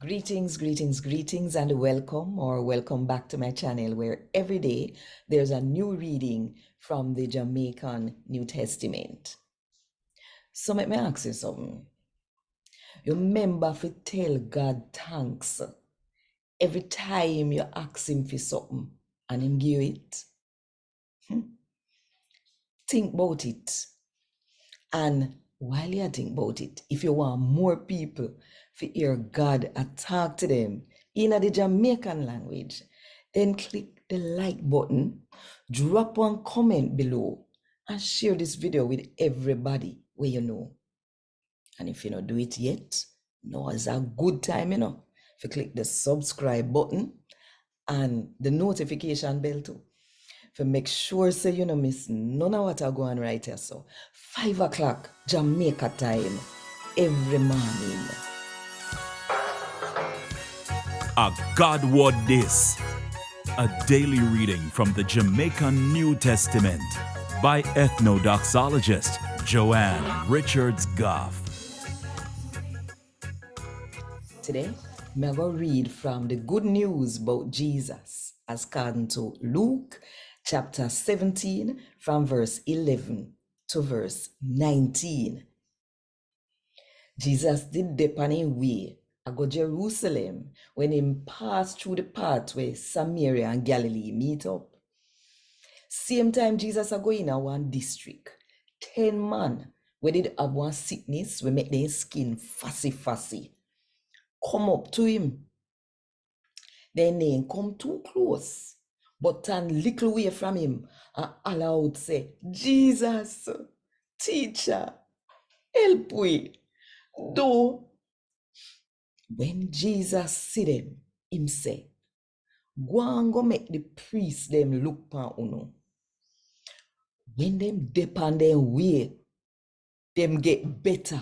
Greetings, and welcome back to my channel where every day there's a new reading from the Jamaican New Testament. So let me ask you something. You remember to tell God thanks every time you ask him for something and him give it? Think about it. And while you think about it, if you want more people to hear God and talk to them in the Jamaican language, then click the like button, drop one comment below, and share this video with everybody where you know. And if you don't do it yet, now is a good time, if you click the subscribe button and the notification bell too. For make sure so you don't miss none of what I go on right here. So 5 o'clock Jamaica time every morning. A God Word This, a daily reading from the Jamaican New Testament by Ethnodoxologist Joanne Richards Goffe. Today, I'm going to read from the good news about Jesus as according to Luke chapter 17 from verse 11 to verse 19. Jesus did depart him way I go Jerusalem when him passed through the path where Samaria and Galilee meet up. Same time Jesus a go in a one district. 10 man where did have one sickness we make their skin fussy. Come up to him. Then they come too close, but turn little away from him and all out say, Jesus, teacher, help we. Though when Jesus see them, him say, go and go make the priest them look pan uno. When them depend them way, them get better.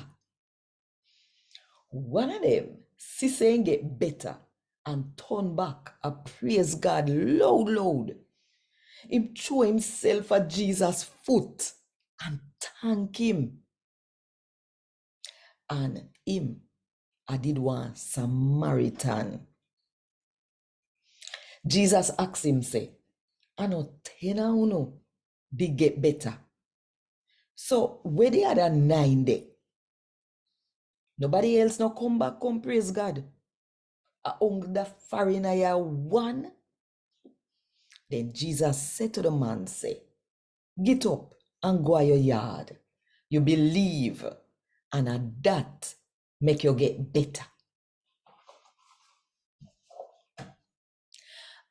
One of them see saying get better and turn back and praise God loud. Him throw himself at Jesus' foot and thank him. And him, I did one Samaritan. Jesus asked him, say, I know 10 uno did get better. So where the other 9 day? Nobody else no come back, come praise God. Only the foreigner ya one. Then Jesus said to the man, say, get up and go to your yard. You believe, and at that make you get better.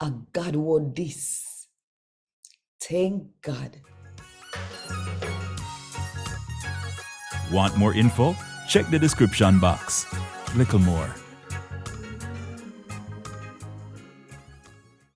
A God word this. Thank God. Want more info? Check the description box. Little more.